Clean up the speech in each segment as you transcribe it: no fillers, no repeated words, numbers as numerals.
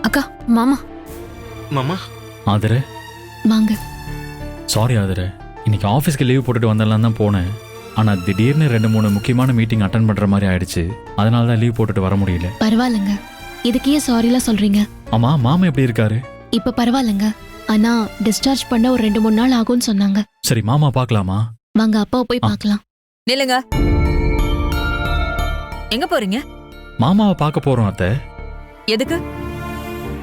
அக்கா மாமா மாமா ஆதரே வாங்க. சாரி ஆதரே, இன்னைக்கு ஆஃபீஸ்க்கு லீவ் போட்டுட்டு வந்தலாம் தான் போனேன். ஆனால் திடீர்னு 2-3 முக்கியமான மீட்டிங் அட்டன் பண்ணுற மாதிரி ஆயிடுச்சு. அதனால தான் லீவ் போட்டுட்டு வர முடியல. பரவாயில்லைங்க, இதுக்கே சாரிலாம் சொல்றீங்க. ஆமா, மாமா எப்படி இருக்காரு? இப்ப பரவாயில்லைங்க, ஆனா டிஸ்சார்ஜ் பண்ண ஒரு 2-3 நாள் ஆகும்னு சொன்னாங்க. சரி, மாமா பார்க்கலாமா? வாங்க அப்பாவை போய் பார்க்கலாம். நில்லுங்க. எங்க போறீங்க? மாமாவை பார்க்க போறோம் அத்தை. எதுக்கு?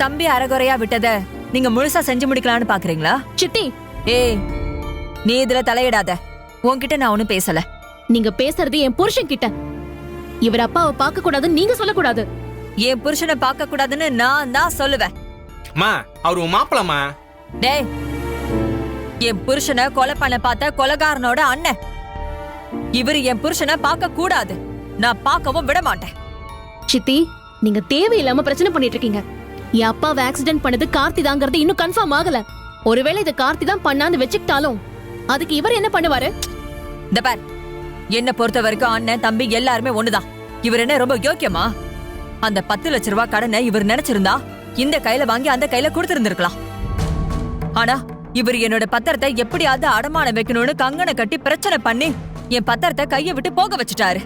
தம்பி அரைகுறையா விட்டத நீங்க முழுசா செஞ்சு முடிக்கலாம்னு பாக்குறீங்களா? சித்தி, ஏய், நீ இதுல தலையிடாத. உன்கிட்ட நான் ஒண்ணும் பேசல. நீங்க பேசுறது என் புருஷன் கிட்ட. இவர் அப்பாவை பார்க்க கூடாதுன்னு நீங்க சொல்லக்கூடாது. என் புருஷனை பார்க்க கூடாதுன்னு நான் தான் சொல்லுவேன். மா, அவர் உன் மாப்பிளமா? டேய், என் புருஷனை கொலை பண்ண பார்த்த கொலைகாரனோட அண்ணன். இவரு என் புருஷனை பார்க்க கூடாது. நான் பார்க்கவும் விட மாட்டேன். சித்தி, நீங்க தேவையில்லாம பிரச்சனை பண்ணிட்டு இருக்கீங்க. என் அப்பாவை ஆக்சிடென்ட் பண்ணது கார்த்தி தாங்கிறது இன்னும் கன்ஃபார்ம் ஆகல. ஒருவேளை இது கார்த்தி தான் பண்ணான்னு வச்சுக்கிட்டாலும் அதுக்கு இவர் என்ன பண்ணுவாரு? இந்த பார், என்ன பொறுத்த வரைக்கும் அண்ணன் தம்பி எல்லாருமே ஒண்ணுதான். இவர் என்ன ரொம்ப யோக்கியமா? அந்த 10 லட்ச ரூபாய் கடனை இவர் நினைச்சிருந்தா இந்த கையில வாங்கி அந்த கையில கொடுத்திருந்திருக்கலாம். ஆனா இவர் என்னோட பத்திரத்தை எப்படியாவது அடமானம் வைக்கணும்னு கங்கனை கட்டி பிரச்சனை பண்ணி என் பத்திரத்தை கையை விட்டு போக வச்சுட்டாரு.